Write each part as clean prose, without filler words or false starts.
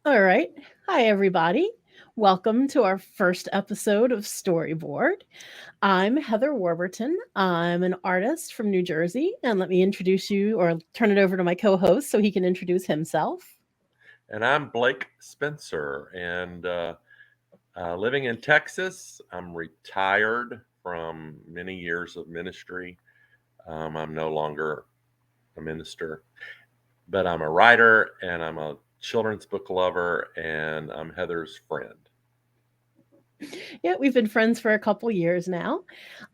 All right. Hi, everybody. Welcome to our first episode of Storyboard. I'm Heather Warburton. I'm an artist from New Jersey. And let me introduce you or turn it over to my co host so he can introduce himself. And I'm Blake Spencer, and living in Texas. I'm retired from many years of ministry. I'm no longer a minister, but I'm a writer and I'm a children's book lover, and I'm Heather's friend. Yeah, we've been friends for a couple years now.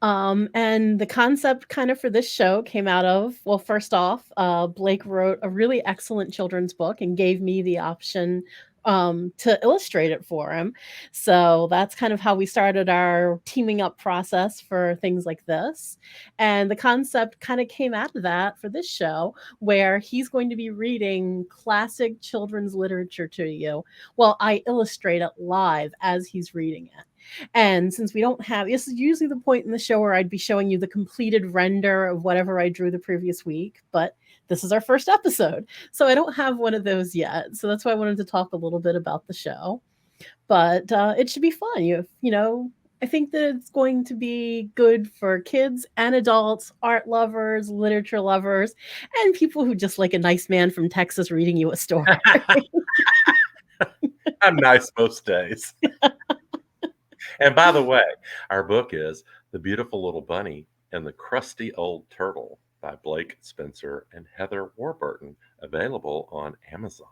And the concept kind of for this show came out of, well, first off, Blake wrote a really excellent children's book and gave me the option to illustrate it for him. So that's kind of how we started our teaming up process for things like this. And the concept kind of came out of that for this show, where he's going to be reading classic children's literature to you. Well, I illustrate it live as he's reading it. And since we don't have, this is usually the point in the show where I'd be showing you the completed render of whatever I drew the previous week, but this is our first episode. So I don't have one of those yet. So that's why I wanted to talk a little bit about the show. But it should be fun. I think that it's going to be good for kids and adults, art lovers, literature lovers, and people who just like a nice man from Texas reading you a story. I'm nice most days. And by the way, our book is The Beautiful Little Bunny and the Crusty Old Turtle by Blake Spencer and Heather Warburton, available on Amazon.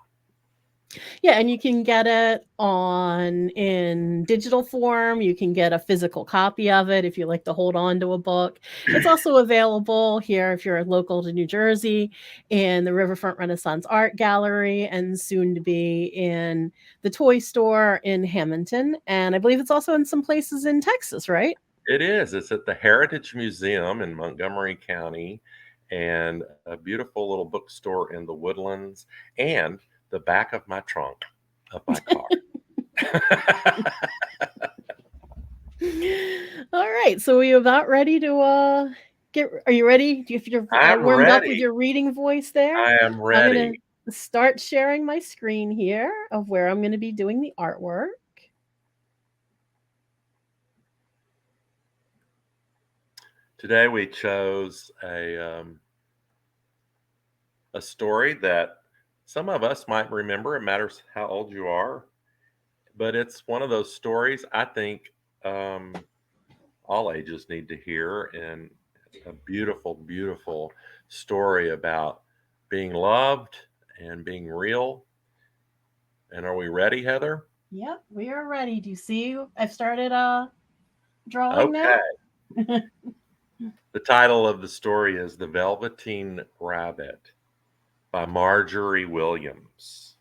Yeah, and you can get it on in digital form. You can get a physical copy of it if you like to hold on to a book. It's also available here if you're local to New Jersey in the Riverfront Renaissance Art Gallery and soon to be in the toy store in Hamilton. And I believe it's also in some places in Texas, right? It is. It's at the Heritage Museum in Montgomery County, and a beautiful little bookstore in the Woodlands, and the back of my trunk of my car. All right, so are you about ready to get? Are you ready? If you're I'm warmed up with ready. your reading voice, there, I am I'm gonna ready. start sharing my screen here of where I'm gonna be doing the artwork. Today we chose a story that some of us might remember. It matters how old you are, but it's one of those stories I think um, all ages need to hear, and a beautiful, beautiful story about being loved and being real. And are we ready, Heather? Yep, we are ready. Do you see? I've started drawing now. Okay. The title of the story is The Velveteen Rabbit by Marjorie Williams.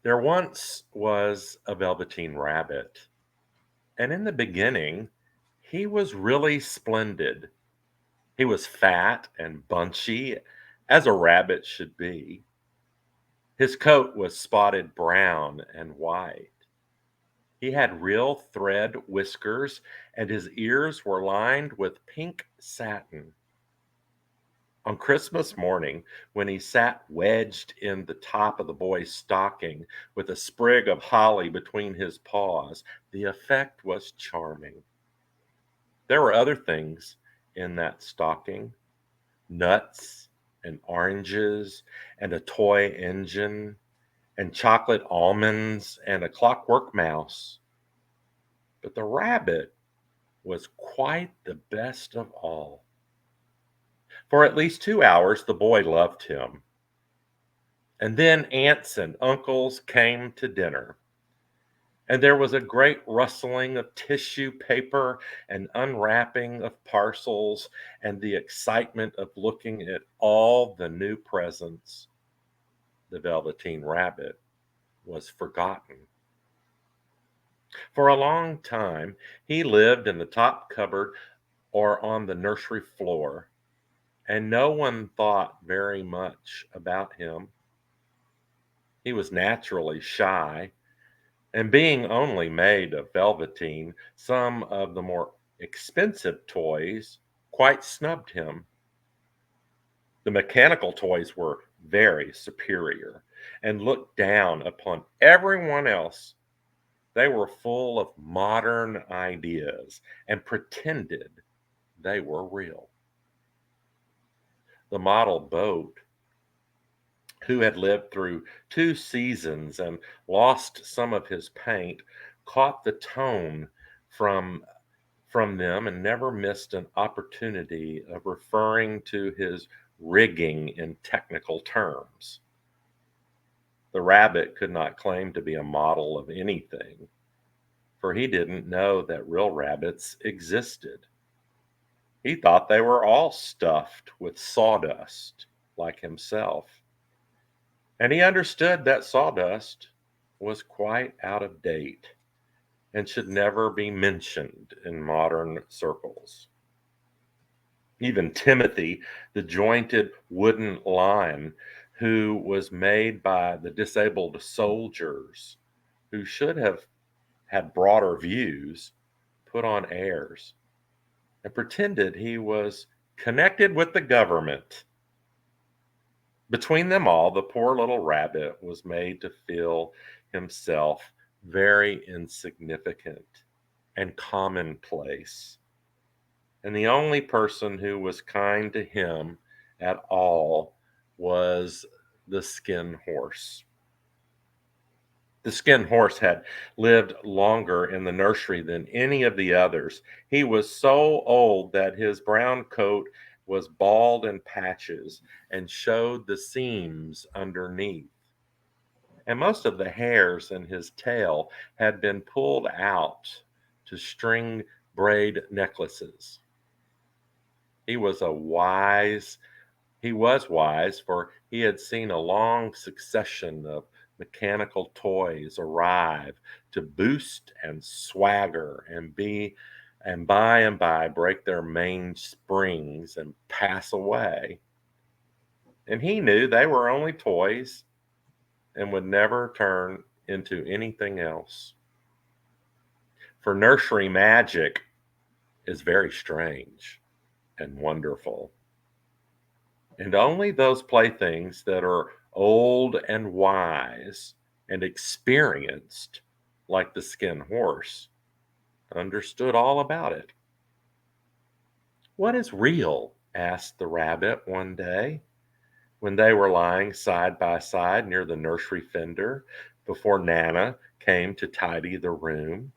There once was a velveteen rabbit, and in the beginning, he was really splendid. He was fat and bunchy, as a rabbit should be. His coat was spotted brown and white. He had real thread whiskers, and his ears were lined with pink satin. On Christmas morning, when he sat wedged in the top of the boy's stocking with a sprig of holly between his paws, the effect was charming. There were other things in that stocking: nuts and oranges and a toy engine and chocolate almonds and a clockwork mouse. But the rabbit was quite the best of all. For at least 2 hours, the boy loved him. And then aunts and uncles came to dinner. And there was a great rustling of tissue paper and unwrapping of parcels and the excitement of looking at all the new presents. The Velveteen Rabbit was forgotten. For a long time, he lived in the top cupboard or on the nursery floor, and no one thought very much about him. He was naturally shy, and being only made of velveteen, some of the more expensive toys quite snubbed him. The mechanical toys were very superior and looked down upon everyone else. They were full of modern ideas and pretended they were real. The model boat, who had lived through 2 seasons and lost some of his paint, caught the tone from them and never missed an opportunity of referring to his rigging in technical terms. The rabbit could not claim to be a model of anything, for he didn't know that real rabbits existed. He thought they were all stuffed with sawdust, like himself. And he understood that sawdust was quite out of date and should never be mentioned in modern circles. Even Timothy, the jointed wooden lion who was made by the disabled soldiers who should have had broader views, put on airs and pretended he was connected with the government. Between them all, the poor little rabbit was made to feel himself very insignificant and commonplace. And the only person who was kind to him at all was the Skin Horse. The Skin Horse had lived longer in the nursery than any of the others. He was so old that his brown coat was bald in patches and showed the seams underneath. And most of the hairs in his tail had been pulled out to string braid necklaces. He was a wise He was wise, for he had seen a long succession of mechanical toys arrive to boost and swagger and by break their main springs and pass away. And he knew they were only toys and would never turn into anything else. For nursery magic is very strange and wonderful. And only those playthings that are old and wise and experienced, like the Skin Horse, understood all about it. "What is real?" asked the rabbit one day when they were lying side by side near the nursery fender before Nana came to tidy the room.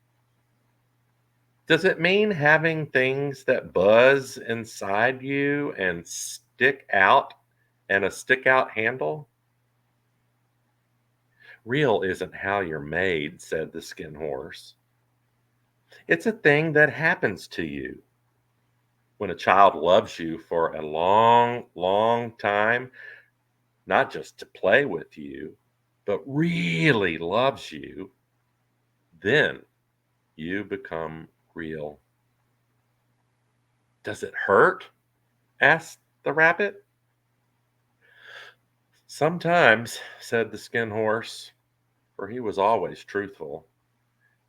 "Does it mean having things that buzz inside you and stick out and a stick out handle?" "Real isn't how you're made," said the Skin Horse. "It's a thing that happens to you. When a child loves you for a long, long time, not just to play with you, but really loves you, then you become real." "Does it hurt?" asked the rabbit. "Sometimes," said the Skin Horse, for he was always truthful.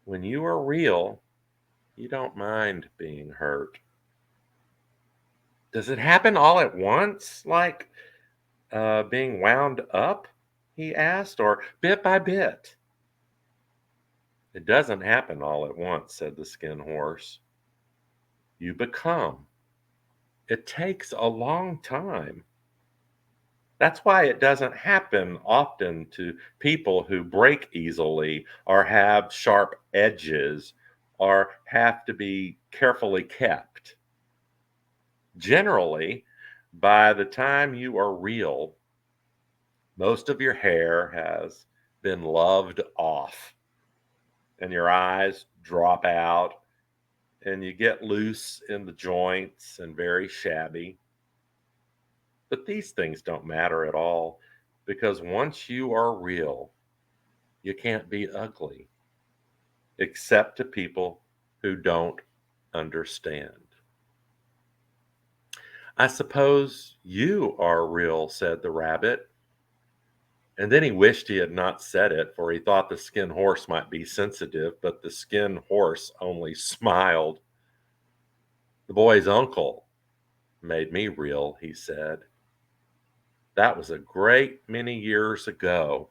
"When you are real, you don't mind being hurt." "Does it happen all at once, like being wound up?" he asked, "or bit by bit?" "It doesn't happen all at once," said the Skin Horse. "You become. It takes a long time. That's why it doesn't happen often to people who break easily or have sharp edges or have to be carefully kept. Generally, by the time you are real, most of your hair has been loved off and your eyes drop out and you get loose in the joints and very shabby. But these things don't matter at all because once you are real, you can't be ugly, except to people who don't understand. "I suppose you are real," said the rabbit. And then he wished he had not said it, for he thought the Skin Horse might be sensitive, but the Skin Horse only smiled. The boy's uncle made me real," he said. "That was a great many years ago.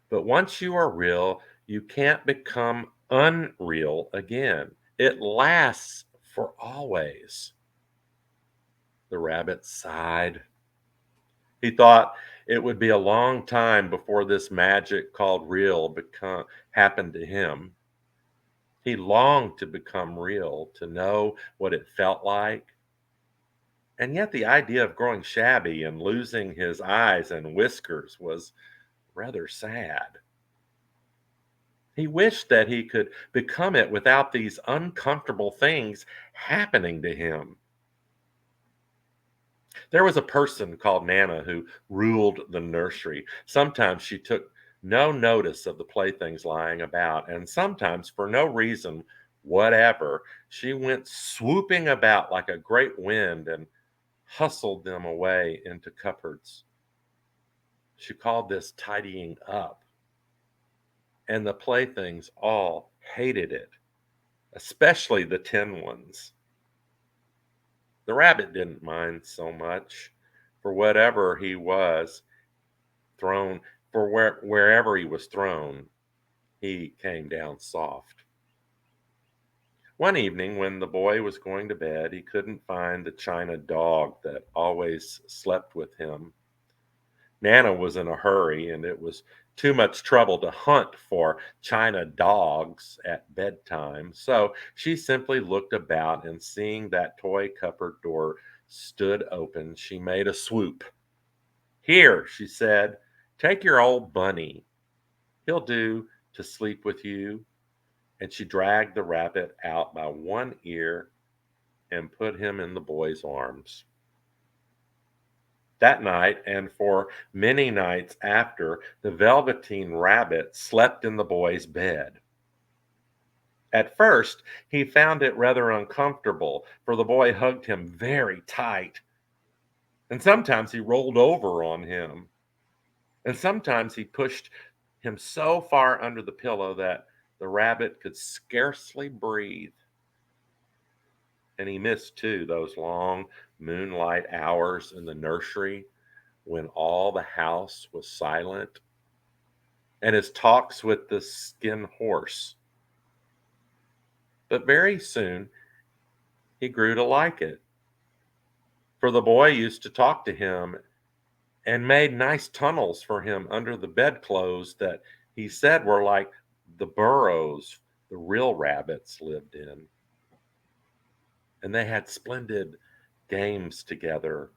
But once you are real, you can't become unreal again. It lasts for always." The rabbit sighed. He thought it would be a long time before this magic called real become happened to him. He longed to become real, to know what it felt like. And yet the idea of growing shabby and losing his eyes and whiskers was rather sad. He wished that he could become it without these uncomfortable things happening to him. There was a person called Nana who ruled the nursery. Sometimes she took no notice of the playthings lying about, and sometimes, for no reason whatever, she went swooping about like a great wind and hustled them away into cupboards. She called this tidying up, and the playthings all hated it, especially the tin ones. The rabbit didn't mind so much, for whatever he was thrown, wherever he was thrown, he came down soft. One evening, when the boy was going to bed, he couldn't find the china dog that always slept with him. Nana was in a hurry, and it was too much trouble to hunt for china dogs at bedtime. So she simply looked about, and seeing that toy cupboard door stood open, she made a swoop. "Here," she said, "take your old bunny. He'll do to sleep with you." And she dragged the rabbit out by one ear and put him in the boy's arms. That night, and for many nights after, the Velveteen Rabbit slept in the boy's bed. At first, he found it rather uncomfortable, for the boy hugged him very tight, and sometimes he rolled over on him, and sometimes he pushed him so far under the pillow that the rabbit could scarcely breathe. And he missed, too, those long moonlight hours in the nursery when all the house was silent, and his talks with the skin horse. But very soon he grew to like it, for the boy used to talk to him and made nice tunnels for him under the bedclothes that he said were like the burrows the real rabbits lived in. And they had splendid games together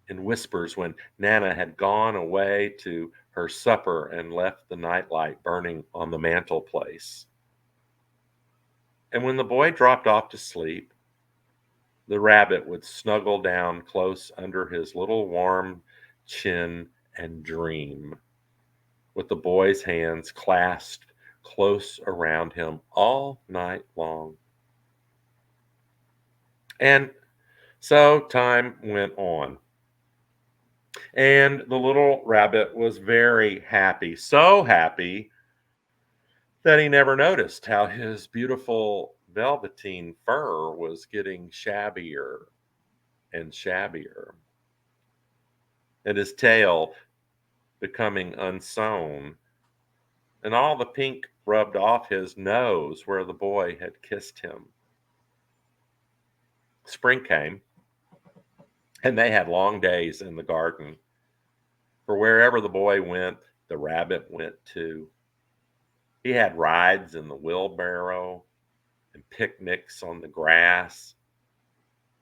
in whispers when Nana had gone away to her supper and left the nightlight burning on the mantelpiece. And when the boy dropped off to sleep, the rabbit would snuggle down close under his little warm chin and dream, with the boy's hands clasped close around him all night long. And so time went on. And the little rabbit was very happy, so happy that he never noticed how his beautiful velveteen fur was getting shabbier and shabbier, and his tail becoming unsewn, and all the pink rubbed off his nose where the boy had kissed him. Spring came, and they had long days in the garden, for wherever the boy went, the rabbit went too. He had rides in the wheelbarrow and picnics on the grass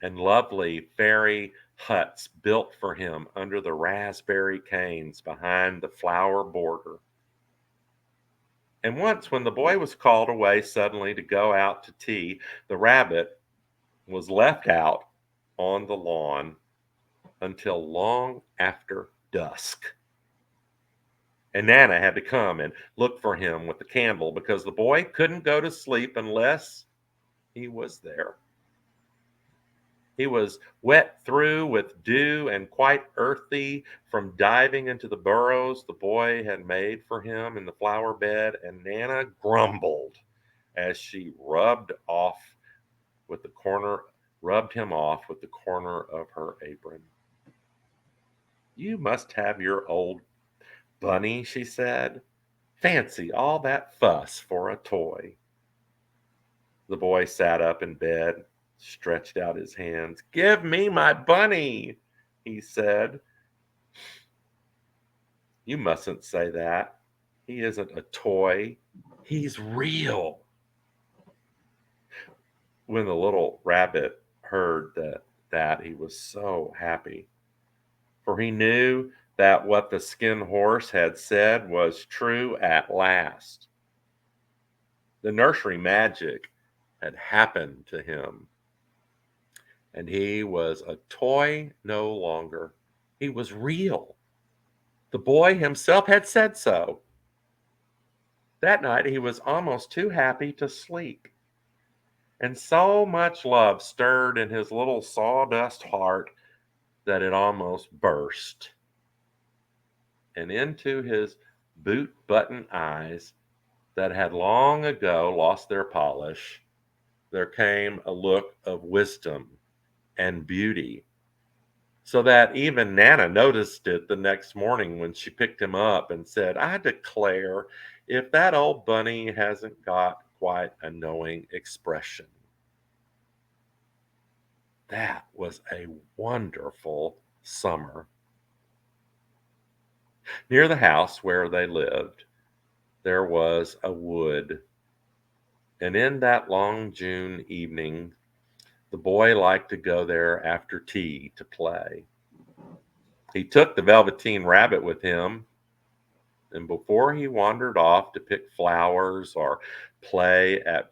and lovely fairy huts built for him under the raspberry canes behind the flower border. And once, when the boy was called away suddenly to go out to tea, the rabbit was left out on the lawn until long after dusk. And Nana had to come and look for him with the candle because the boy couldn't go to sleep unless he was there. He was wet through with dew and quite earthy from diving into the burrows the boy had made for him in the flower bed, and Nana grumbled as she rubbed off with the corner rubbed him off with the corner of her apron. "You must have your old bunny," she said. "Fancy all that fuss for a toy." The boy sat up in bed, stretched out his hands. "Give me my bunny," he said. "You mustn't say that. He isn't a toy. He's real." When the little rabbit heard that he was so happy, for he knew that what the Skin Horse had said was true at last. The nursery magic had happened to him, and he was a toy no longer. He was real. The boy himself had said so. That night he was almost too happy to sleep, and so much love stirred in his little sawdust heart that it almost burst. And into his boot button eyes that had long ago lost their polish, there came a look of wisdom and beauty, so that even Nana noticed it the next morning when she picked him up and said, "I declare, if that old bunny hasn't got quite a knowing expression." That was a wonderful summer. Near the house where they lived, there was a wood, and in that long June evening, the boy liked to go there after tea to play. He took the Velveteen Rabbit with him, and before he wandered off to pick flowers or play at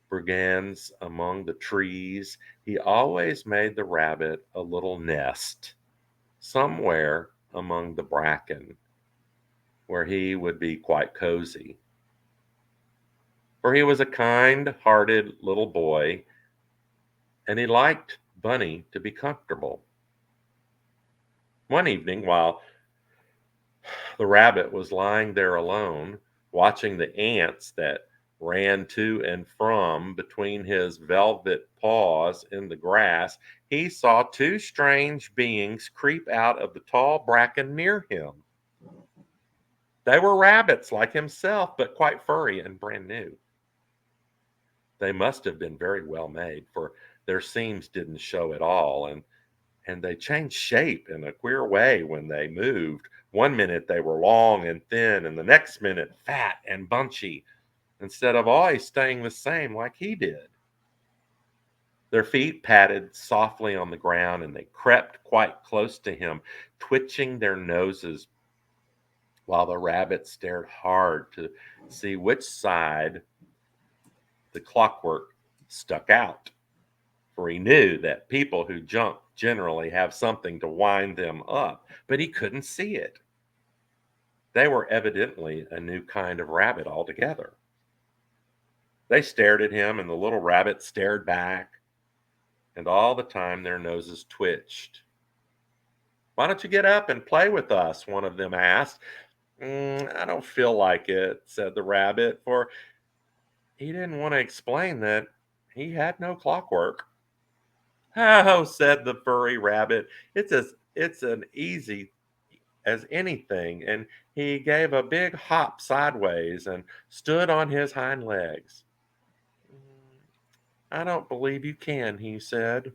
brigands among the trees, he always made the rabbit a little nest somewhere among the bracken where he would be quite cozy. For he was a kind hearted little boy, and he liked Bunny to be comfortable. One evening, while the rabbit was lying there alone, watching the ants that ran to and from between his velvet paws in the grass, he saw two strange beings creep out of the tall bracken near him. They were rabbits like himself, but quite furry and brand new. They must have been very well made, for their seams didn't show at all, and they changed shape in a queer way when they moved. One minute they were long and thin, and the next minute fat and bunchy, instead of always staying the same like he did. Their feet patted softly on the ground, and they crept quite close to him, twitching their noses, while the rabbit stared hard to see which side the clockwork stuck out. For he knew that people who jump generally have something to wind them up, but he couldn't see it. They were evidently a new kind of rabbit altogether. They stared at him, and the little rabbit stared back, and all the time their noses twitched. "Why don't you get up and play with us?" one of them asked. "I don't feel like it," said the rabbit, for he didn't want to explain that he had no clockwork. "Oh," said the furry rabbit, it's an easy as anything," and he gave a big hop sideways and stood on his hind legs. "Mm, I don't believe you can," he said.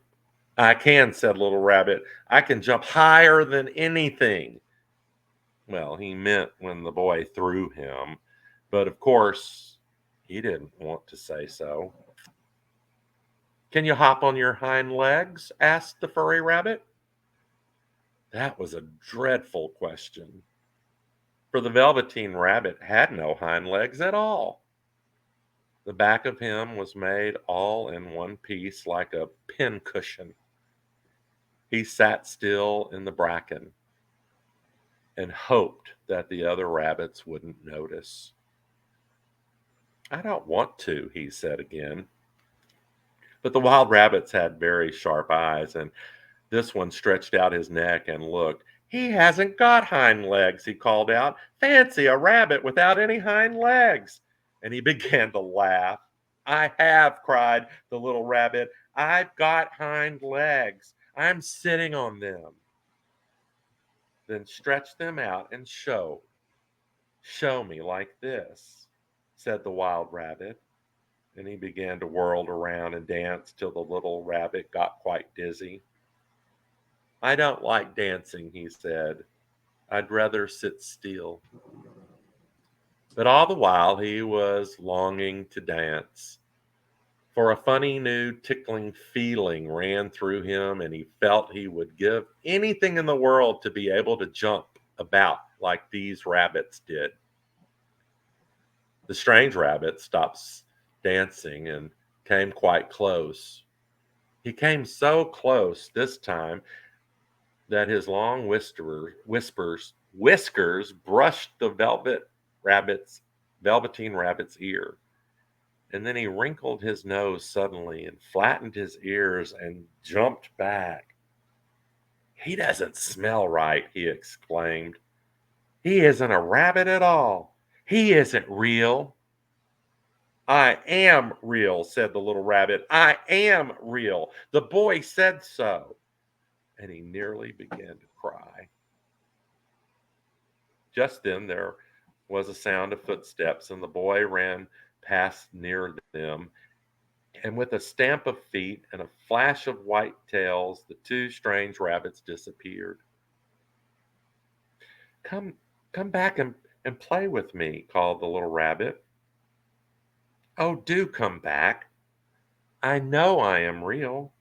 "I can," said Little Rabbit. "I can jump higher than anything." Well, he meant when the boy threw him, but of course he didn't want to say so. "Can you hop on your hind legs?" asked the furry rabbit. That was a dreadful question, for the Velveteen Rabbit had no hind legs at all. The back of him was made all in one piece like a pincushion. He sat still in the bracken and hoped that the other rabbits wouldn't notice. "I don't want to," he said again. But the wild rabbits had very sharp eyes, and this one stretched out his neck and looked. "He hasn't got hind legs," he called out. "Fancy a rabbit without any hind legs." And he began to laugh. I have, cried the little rabbit. I've got hind legs. I'm sitting on them. Then stretch them out and show. Show me like this, said the wild rabbit. And he began to whirl around and dance till the little rabbit got quite dizzy. I don't like dancing, he said. I'd rather sit still. But all the while he was longing to dance. For a funny new tickling feeling ran through him, and he felt he would give anything in the world to be able to jump about like these rabbits did. The strange rabbit stopped dancing and came quite close. He came so close this time that his long whiskers brushed the velveteen rabbit's ear. And then he wrinkled his nose suddenly and flattened his ears and jumped back. He doesn't smell right, he exclaimed. He isn't a rabbit at all. He isn't real. I am real, said the little rabbit. I am real. The boy said so. And he nearly began to cry. Just then there was a sound of footsteps, and the boy ran past near them. And with a stamp of feet and a flash of white tails, the two strange rabbits disappeared. Come, come back and play with me, called the little rabbit. Oh, do come back. I know I am real.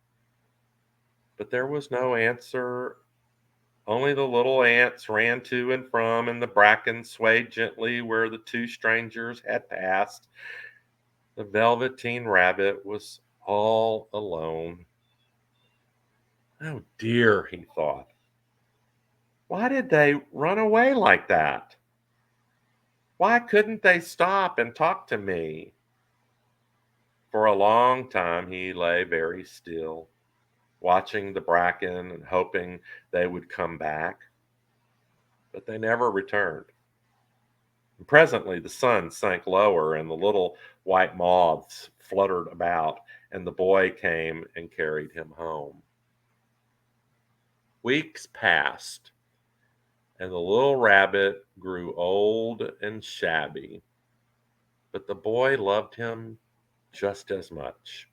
But there was no answer. Only the little ants ran to and from, and the bracken swayed gently where the two strangers had passed. The velveteen rabbit was all alone. Oh dear, he thought. Why did they run away like that? Why couldn't they stop and talk to me? For a long time he lay very still, watching the bracken and hoping they would come back. But they never returned. And presently the sun sank lower, and the little white moths fluttered about, and the boy came and carried him home. Weeks passed, and the little rabbit grew old and shabby, but the boy loved him just as much.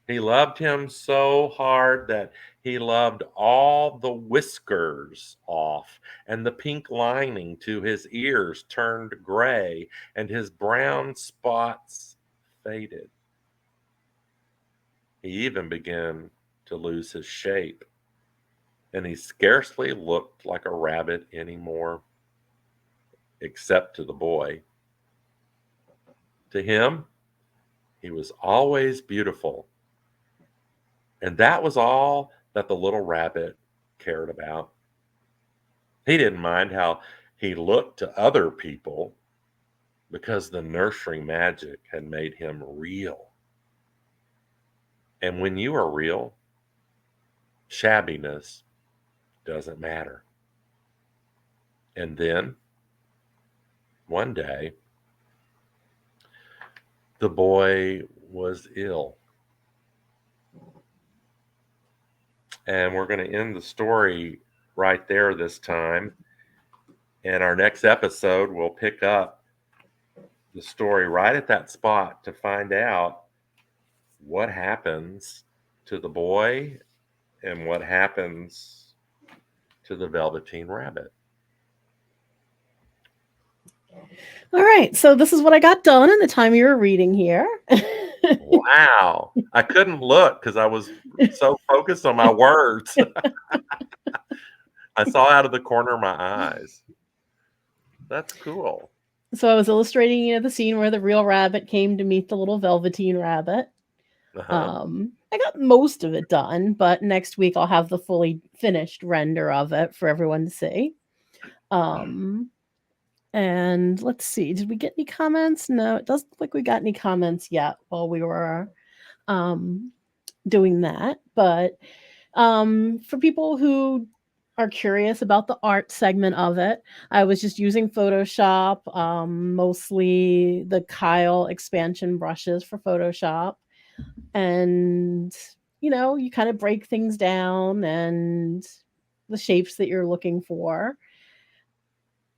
He loved him so hard that he loved all the whiskers off, and the pink lining to his ears turned gray, and his brown spots faded. He even began to lose his shape, and he scarcely looked like a rabbit anymore, except to the boy. To him, he was always beautiful, and that was all that the little rabbit cared about. He didn't mind how he looked to other people because the nursery magic had made him real. And when you are real, shabbiness doesn't matter. And then, one day, the boy was ill. And we're going to end the story right there this time. And our next episode, we'll pick up the story right at that spot to find out what happens to the boy and what happens to the Velveteen Rabbit. All right. So this is what I got done in the time you were reading here. Wow. I couldn't look because I was so focused on my words. I saw out of the corner of my eyes. That's cool. So I was illustrating, the scene where the real rabbit came to meet the little Velveteen Rabbit. Uh-huh. I got most of it done, but next week I'll have the fully finished render of it for everyone to see. And let's see, did we get any comments? No, it doesn't look like we got any comments yet while we were doing that. But for people who are curious about the art segment of it, I was just using Photoshop, mostly the Kyle expansion brushes for Photoshop. And, you kind of break things down and the shapes that you're looking for.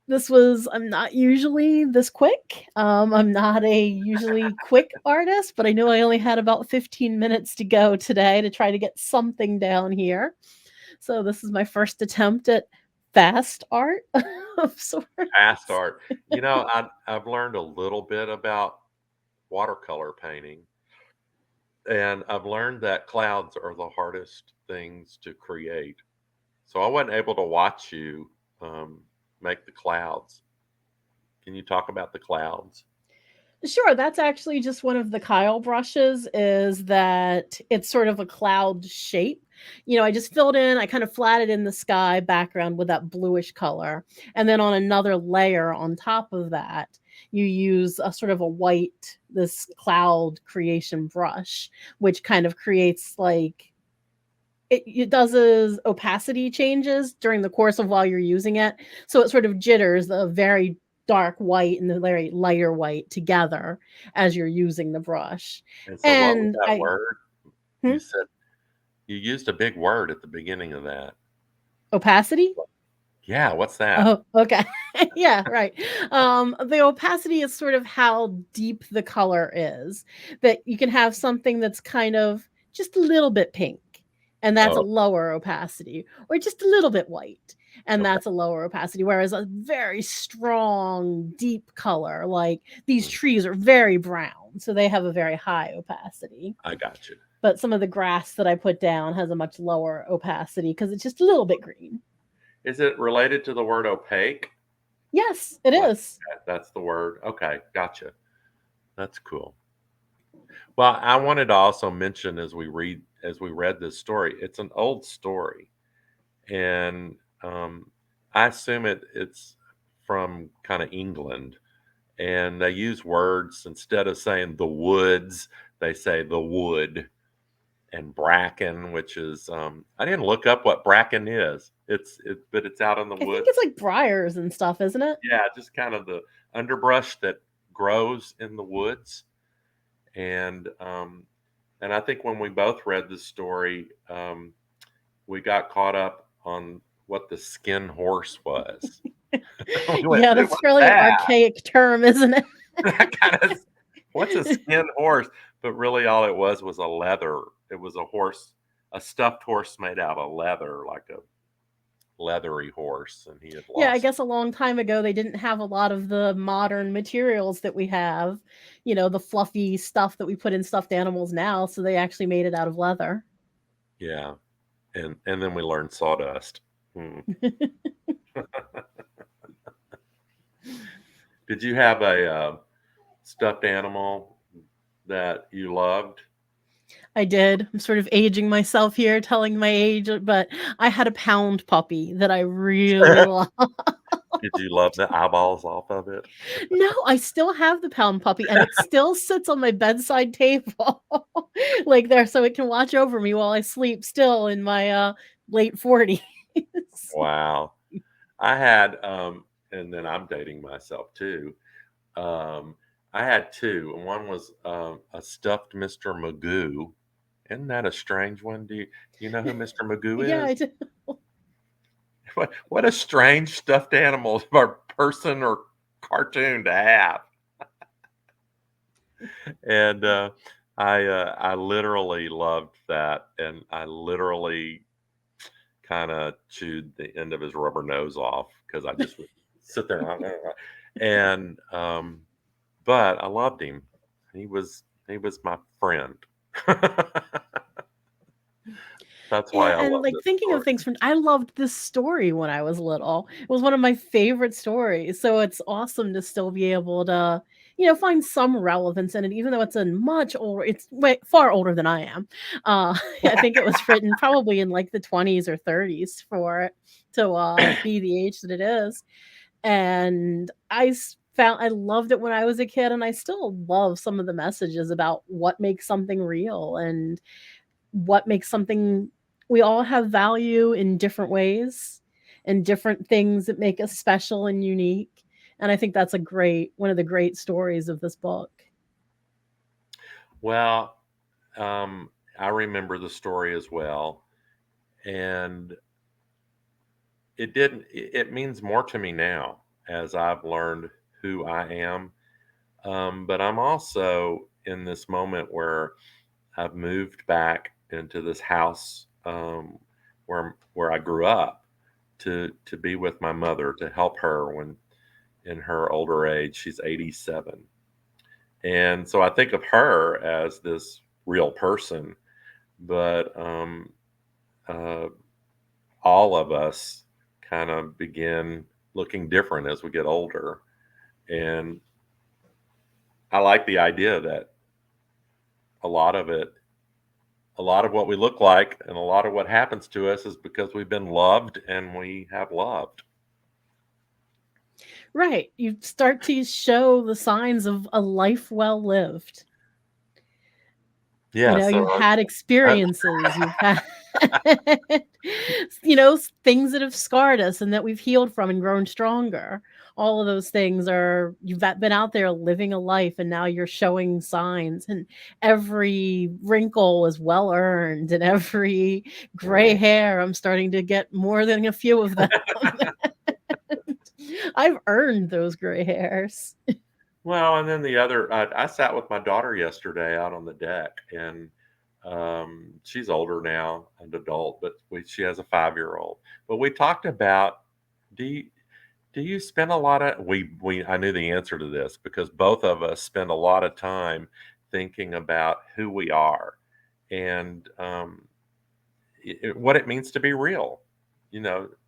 I'm not usually this quick. I'm not a usually quick artist, but I knew I only had about 15 minutes to go today to try to get something down here. So this is my first attempt at fast art of sorts. Fast art. I've learned a little bit about watercolor painting, and I've learned that clouds are the hardest things to create. So I wasn't able to watch you um, make the clouds. Can you talk about the clouds? Sure, that's actually just one of the Kyle brushes, is that it's sort of a cloud shape. I just filled in, I kind of flatted in the sky background with that bluish color. And then on another layer on top of that, you use a sort of a white, this cloud creation brush, which kind of creates like it does is opacity changes during the course of while you're using it. So it sort of jitters the very dark white and the very lighter white together as you're using the brush. And so, what was And that I word? hmm? You said you used a big word at the beginning of that. Opacity? Yeah, what's that? Oh, okay. Yeah, right. The opacity is sort of how deep the color is. That you can have something that's kind of just a little bit pink, and that's a Oh, lower opacity, or just a little bit white, and okay. that's a lower opacity. Whereas a very strong, deep color, like these Mm, trees are very brown, so they have a very high opacity. I got you. But some of the grass that I put down has a much lower opacity because it's just a little bit green. Is it related to the word opaque? Yes, it Like is. that's the word. Okay, gotcha. That's cool. Well, I wanted to also mention as we read this story, it's an old story, and I assume it's from kind of England, and they use words instead of saying the woods, they say the wood, and bracken, which is I didn't look up what bracken is. But it's out in the I think woods. it's like briars and stuff, isn't it? Yeah, just kind of the underbrush that grows in the woods, and I think when we both read the story, we got caught up on what the skin horse was. We went, Yeah, "Dude, that's what's really an that?" archaic term, isn't it? That kind of, what's a skin horse? But really, all it was a leather. It was a horse, a stuffed horse made out of leather, like a leathery horse, and he had Yeah, I lost. guess a long time ago they didn't have a lot of the modern materials that we have, the fluffy stuff that we put in stuffed animals now, so they actually made it out of leather. Yeah, and then we learned sawdust. Hmm. Did you have a stuffed animal that you loved? I did. I'm sort of aging myself here, telling my age, but I had a pound puppy that I really loved. Did you love the eyeballs off of it? No, I still have the pound puppy, and it still sits on my bedside table, like, there so it can watch over me while I sleep still in my, late 40s. Wow. I had, and then I'm dating myself too. Um, I had two, and one was a stuffed Mr. Magoo. Isn't that a strange one? Do you know who Mr. Yeah, Magoo I is? do. What a strange stuffed animal or person or cartoon to have. And I literally loved that, and I literally kind of chewed the end of his rubber nose off because I just would sit there and but I loved him. He was my friend. That's why Yeah, I and, love like, this thinking of story. things from I loved this story when I was little. It was one of my favorite stories, so it's awesome to still be able to, find some relevance in it, even though it's way far older than I am. I think it was written probably in, like, the 20s or 30s for it to, be the age that it is, and I loved it when I was a kid, and I still love some of the messages about what makes something real and what makes something we all have value in different ways. and different things that make us special and unique. And I think that's a great one of the great stories of this book. Well, um, I remember the story as well, and it means more to me now as I've learned who I am. But I'm also in this moment where I've moved back into this house, where I grew up to be with my mother, to help her when in her older age. She's 87. And so I think of her as this real person, but uh, all of us kind of begin looking different as we get older. And I like the idea that a lot of it, a lot of what we look like and a lot of what happens to us is because we've been loved and we have loved. Right. You start to show the signs of a life well lived. Yeah. So You've had I, experiences, you've had things that have scarred us and that we've healed from and grown stronger. All of those things are been out there living a life, and now you're showing signs, and every wrinkle is well earned, and every gray right. hair, I'm starting to get more than a few of them. I've earned those gray hairs. Well, and then the other, I sat with my daughter yesterday out on the deck, and she's older now, an adult, but she has a 5-year-old. But we talked about, do you, do you spend a lot of, I knew the answer to this because both of us spend a lot of time thinking about who we are and what it means to be real,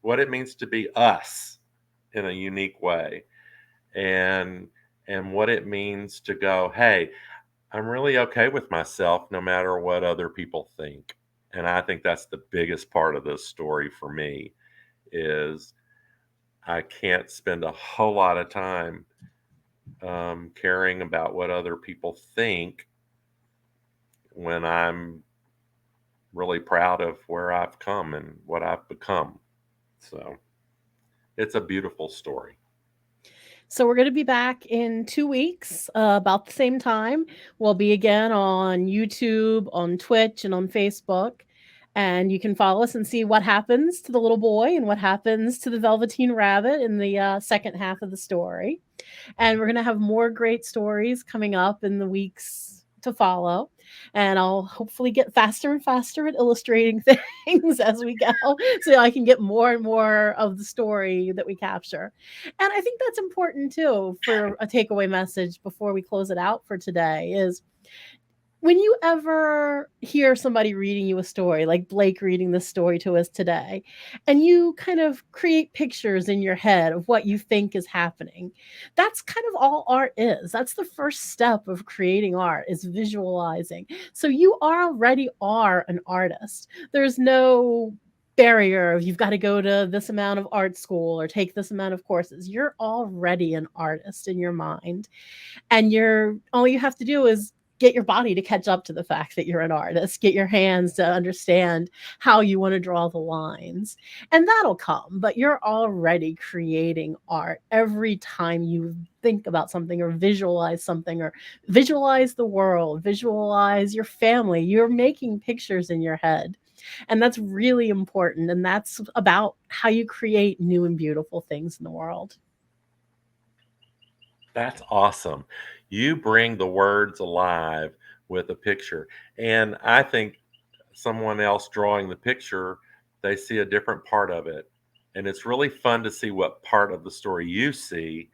what it means to be us in a unique way. And what it means to go, hey, I'm really okay with myself no matter what other people think. And I think that's the biggest part of this story for me is I can't spend a whole lot of time caring about what other people think when I'm really proud of where I've come and what I've become. So it's a beautiful story. So we're going to be back in 2 weeks, about the same time. We'll be again on YouTube, on Twitch, and on Facebook. And you can follow us and see what happens to the little boy and what happens to the Velveteen Rabbit in the second half of the story. And we're going to have more great stories coming up in the weeks to follow. And I'll hopefully get faster and faster at illustrating things as we go so I can get more and more of the story that we capture. And I think that's important too for a takeaway message before we close it out for today is when you ever hear somebody reading you a story, like Blake reading this story to us today, and you kind of create pictures in your head of what you think is happening, that's kind of all art is. That's the first step of creating art is visualizing. So you already are an artist. There's no barrier of you've got to go to this amount of art school or take this amount of courses. You're already an artist in your mind, and you're all you have to do is get your body to catch up to the fact that you're an artist, get your hands to understand how you want to draw the lines, and that'll come. But you're already creating art every time you think about something or visualize the world, visualize your family. You're making pictures in your head, and that's really important, and that's about how you create new and beautiful things in the world. That's awesome. You bring the words alive with a picture. And I think someone else drawing the picture, they see a different part of it. And it's really fun to see what part of the story you see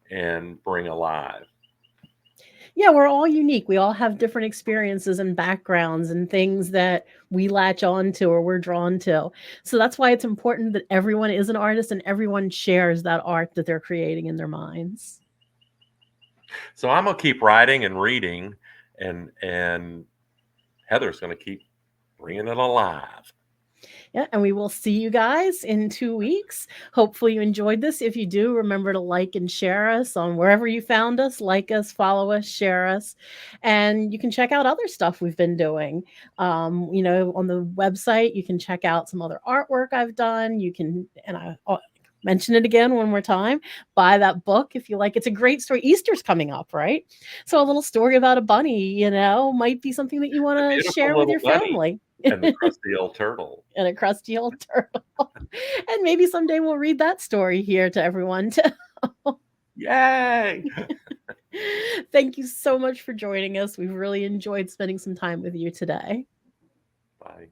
and bring alive. Yeah, we're all unique. We all have different experiences and backgrounds and things that we latch on to or we're drawn to. So that's why it's important that everyone is an artist and everyone shares that art that they're creating in their minds. So I'm going to keep writing and reading, and Heather's going to keep bringing it alive. Yeah, and we will see you guys in 2 weeks. Hopefully, you enjoyed this. If you do, remember to like and share us on wherever you found us. Like us, follow us, share us, and you can check out other stuff we've been doing. On the website, you can check out some other artwork I've done. You can, and I'll mention it again one more time. Buy that book if you like. It's a great story. Easter's coming up, right? So a little story about a bunny, might be something that you want A to beautiful share with little your bunny family. and the crusty old turtle. And a crusty old turtle. And maybe someday we'll read that story here to everyone too. Yay! Thank you so much for joining us. We've really enjoyed spending some time with you today. Bye.